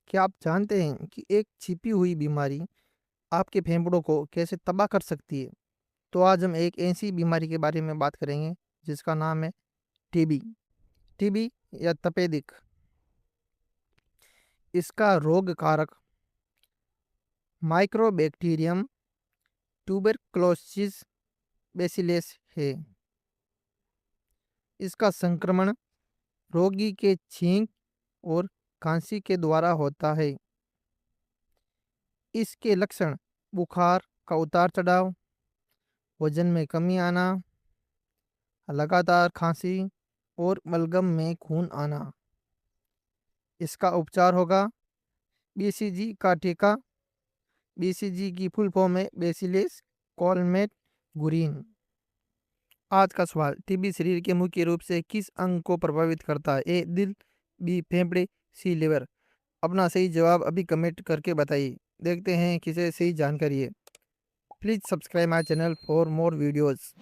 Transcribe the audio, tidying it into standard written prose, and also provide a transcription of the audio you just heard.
क्या आप जानते हैं कि एक छिपी हुई बीमारी आपके फेफड़ों को कैसे तबाह कर सकती है? तो आज हम एक ऐसी बीमारी के बारे में बात करेंगे जिसका नाम है टीबी। टीबी या तपेदिक। इसका रोग कारक माइक्रोबैक्टीरियम ट्यूबरक्लोसिस बेसिलस है। इसका संक्रमण रोगी के छींक और खांसी के द्वारा होता है। इसके लक्षण बुखार का उतार चढ़ाव, वजन में कमी आना, लगातार खांसी और बलगम में खून आना। इसका उपचार होगा बीसीजी का टीका। बीसीजी की फुल फॉर्म है बेसिलस कॉलमेट गुरीन। आज का सवाल, टीबी शरीर के मुख्य रूप से किस अंग को प्रभावित करता है? ए दिल, बी फेफड़े, सी लिवर। अपना सही जवाब अभी कमेंट करके बताइए। देखते हैं किसे सही जानकारी है। Please subscribe my channel for more videos.